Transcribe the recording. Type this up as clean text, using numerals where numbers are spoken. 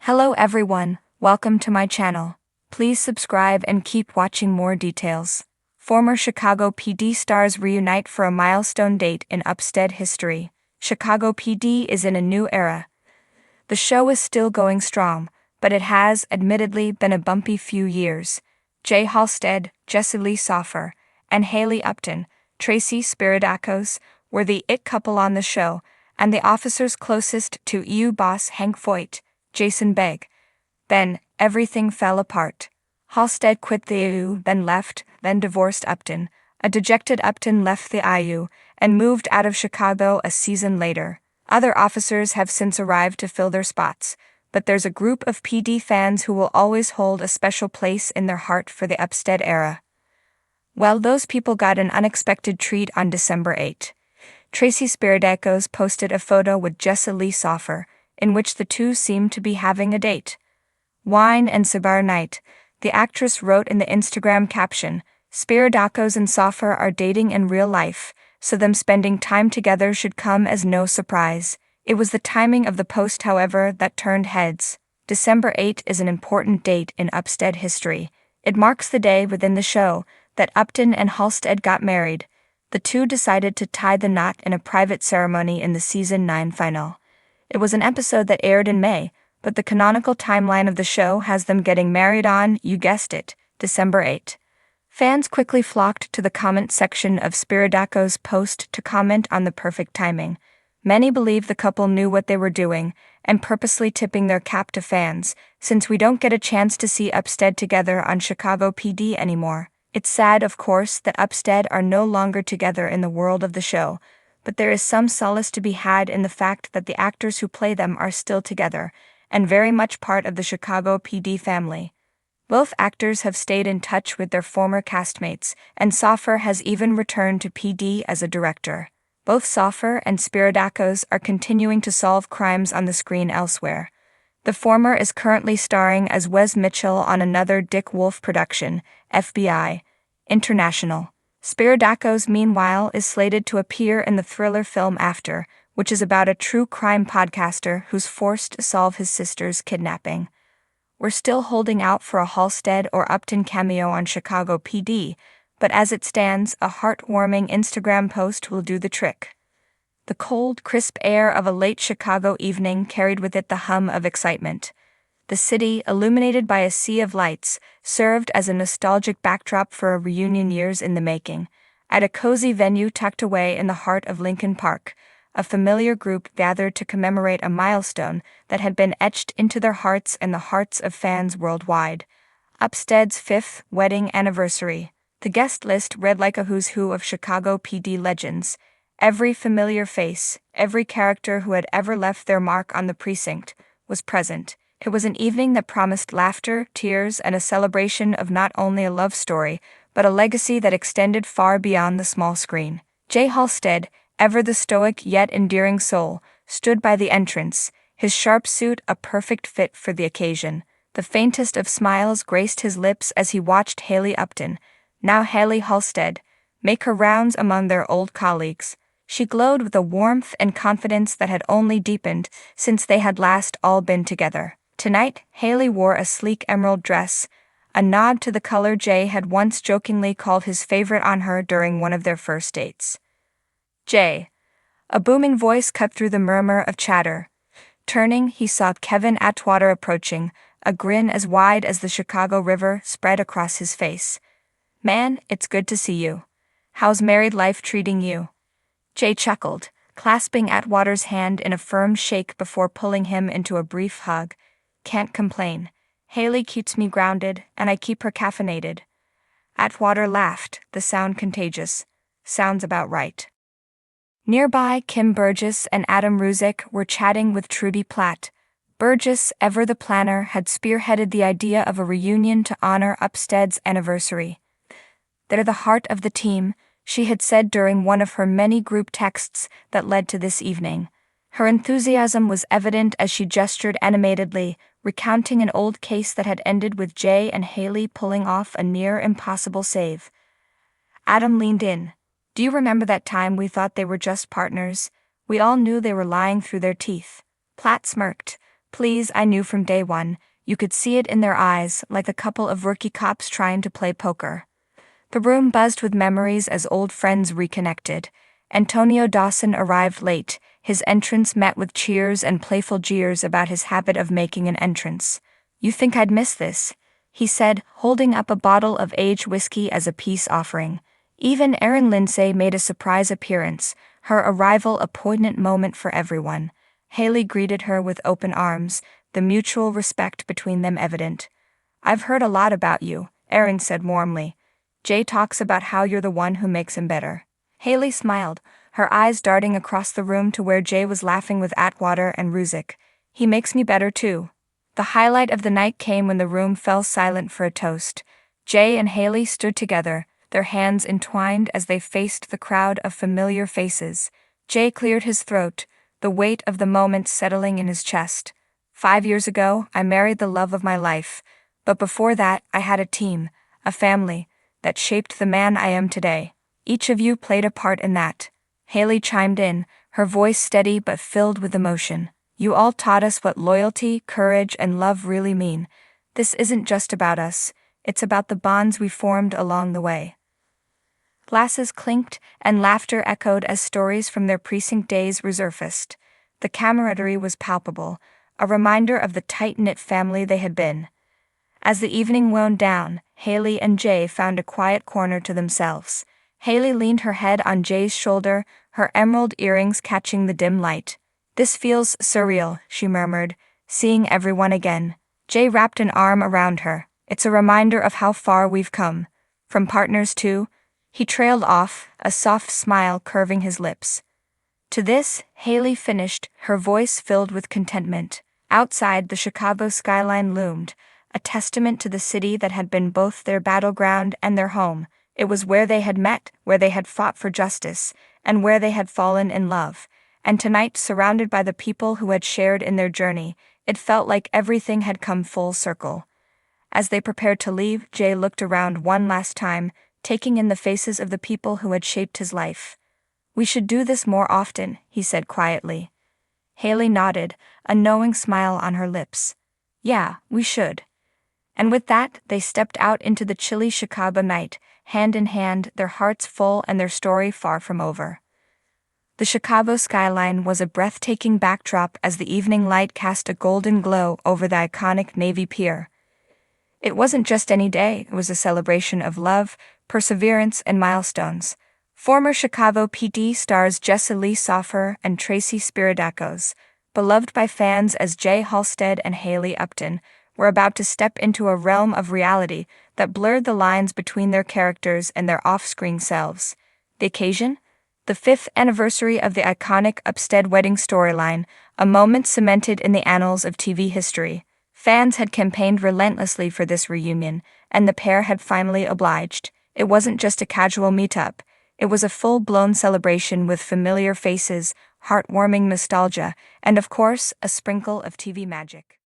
Hello everyone, welcome to my channel. Please subscribe and keep watching more details. Former Chicago PD stars reunite for a milestone date in Upstead history. Chicago PD is in a new era. The show is still going strong, but it has, admittedly, been a bumpy few years. Jay Halstead, Jesse Lee Soffer, and Haley Upton, Tracy Spiridakos, were the it couple on the show, and the officers closest to EU boss Hank Voigt, Jason Begg. Then, everything fell apart. Halstead quit the EU, then left, then divorced Upton. A dejected Upton left the IU and moved out of Chicago a season later. Other officers have since arrived to fill their spots, but there's a group of PD fans who will always hold a special place in their heart for the Upstead era. Well, those people got an unexpected treat on December 8. Tracy Spiridakos posted a photo with Jesse Lee Soffer, in which the two seemed to be having a date. Wine and cigar night, the actress wrote in the Instagram caption, "Spiridakos and Soffer are dating in real life, so them spending time together should come as no surprise." It was the timing of the post, however, that turned heads. December 8 is an important date in Upstead history. It marks the day within the show that Upton and Halstead got married. The two decided to tie the knot in a private ceremony in the season 9 final. It was an episode that aired in May, but the canonical timeline of the show has them getting married on, you guessed it, December 8. Fans quickly flocked to the comment section of Spiridakos' post to comment on the perfect timing. Many believe the couple knew what they were doing and purposely tipping their cap to fans, since we don't get a chance to see Upstead together on Chicago PD anymore. It's sad, of course, that Upstead are no longer together in the world of the show, but there is some solace to be had in the fact that the actors who play them are still together, and very much part of the Chicago PD family. Both actors have stayed in touch with their former castmates, and Soffer has even returned to PD as a director. Both Soffer and Spiridakos are continuing to solve crimes on the screen elsewhere. The former is currently starring as Wes Mitchell on another Dick Wolf production, FBI International. Spiridakos, meanwhile, is slated to appear in the thriller film After, which is about a true crime podcaster who's forced to solve his sister's kidnapping. We're still holding out for a Halstead or Upton cameo on Chicago PD, but as it stands, a heartwarming Instagram post will do the trick. The cold, crisp air of a late Chicago evening carried with it the hum of excitement. The city, illuminated by a sea of lights, served as a nostalgic backdrop for a reunion years in the making. At a cozy venue tucked away in the heart of Lincoln Park, a familiar group gathered to commemorate a milestone that had been etched into their hearts and the hearts of fans worldwide. Upstead's 5th wedding anniversary. The guest list read like a who's who of Chicago PD legends. Every familiar face, every character who had ever left their mark on the precinct, was present. It was an evening that promised laughter, tears, and a celebration of not only a love story, but a legacy that extended far beyond the small screen. Jay Halstead, ever the stoic yet endearing soul, stood by the entrance, his sharp suit a perfect fit for the occasion. The faintest of smiles graced his lips as he watched Haley Upton, now Haley Halstead, make her rounds among their old colleagues. She glowed with a warmth and confidence that had only deepened since they had last all been together. Tonight, Haley wore a sleek emerald dress, a nod to the color Jay had once jokingly called his favorite on her during one of their first dates. "Jay." A booming voice cut through the murmur of chatter. Turning, he saw Kevin Atwater approaching, a grin as wide as the Chicago River spread across his face. "Man, it's good to see you. How's married life treating you?" Jay chuckled, clasping Atwater's hand in a firm shake before pulling him into a brief hug. "Can't complain. Haley keeps me grounded, and I keep her caffeinated." Atwater laughed, the sound contagious. "Sounds about right." Nearby, Kim Burgess and Adam Ruzek were chatting with Trudy Platt. Burgess, ever the planner, had spearheaded the idea of a reunion to honor Upstead's anniversary. "They're the heart of the team," she had said during one of her many group texts that led to this evening. Her enthusiasm was evident as she gestured animatedly, recounting an old case that had ended with Jay and Haley pulling off a near-impossible save. Adam leaned in. "Do you remember that time we thought they were just partners? We all knew they were lying through their teeth." Platt smirked. Please, I knew from day one. You could see it in their eyes, like a couple of rookie cops trying to play poker. The room buzzed with memories as old friends reconnected. Antonio Dawson arrived late, his entrance met with cheers and playful jeers about his habit of making an entrance. "You think I'd miss this?" he said, holding up a bottle of aged whiskey as a peace offering. Even Erin Lindsay made a surprise appearance, her arrival a poignant moment for everyone. Haley greeted her with open arms, the mutual respect between them evident. "I've heard a lot about you," Erin said warmly. "Jay talks about how you're the one who makes him better." Haley smiled, her eyes darting across the room to where Jay was laughing with Atwater and Ruzick. "He makes me better too." The highlight of the night came when the room fell silent for a toast. Jay and Haley stood together, their hands entwined as they faced the crowd of familiar faces. Jay cleared his throat, the weight of the moment settling in his chest. "5 years ago, I married the love of my life, but before that, I had a team, a family, that shaped the man I am today. Each of you played a part in that." Haley chimed in, her voice steady but filled with emotion. "You all taught us what loyalty, courage, and love really mean. This isn't just about us, it's about the bonds we formed along the way." Glasses clinked, and laughter echoed as stories from their precinct days resurfaced. The camaraderie was palpable, a reminder of the tight-knit family they had been. As the evening wound down, Haley and Jay found a quiet corner to themselves. Haley leaned her head on Jay's shoulder, her emerald earrings catching the dim light. "This feels surreal," she murmured, seeing everyone again. Jay wrapped an arm around her. "It's a reminder of how far we've come. From partners to..." He trailed off, a soft smile curving his lips. "To this," Haley finished, her voice filled with contentment. Outside, the Chicago skyline loomed, a testament to the city that had been both their battleground and their home. It was where they had met, where they had fought for justice, and where they had fallen in love. And tonight, surrounded by the people who had shared in their journey, it felt like everything had come full circle. As they prepared to leave, Jay looked around one last time, taking in the faces of the people who had shaped his life. "We should do this more often," he said quietly. Haley nodded, a knowing smile on her lips. "Yeah, we should." And with that, they stepped out into the chilly Chicago night, hand in hand, their hearts full and their story far from over. The Chicago skyline was a breathtaking backdrop as the evening light cast a golden glow over the iconic Navy Pier. It wasn't just any day, it was a celebration of love, perseverance, and milestones. Former Chicago PD stars Jesse Lee Soffer and Tracy Spiridakos, beloved by fans as Jay Halstead and Haley Upton, were about to step into a realm of reality that blurred the lines between their characters and their off-screen selves. The occasion? The 5th anniversary of the iconic Upstead wedding storyline, a moment cemented in the annals of TV history. Fans had campaigned relentlessly for this reunion, and the pair had finally obliged. It wasn't just a casual meetup, it was a full-blown celebration with familiar faces, heartwarming nostalgia, and of course, a sprinkle of TV magic.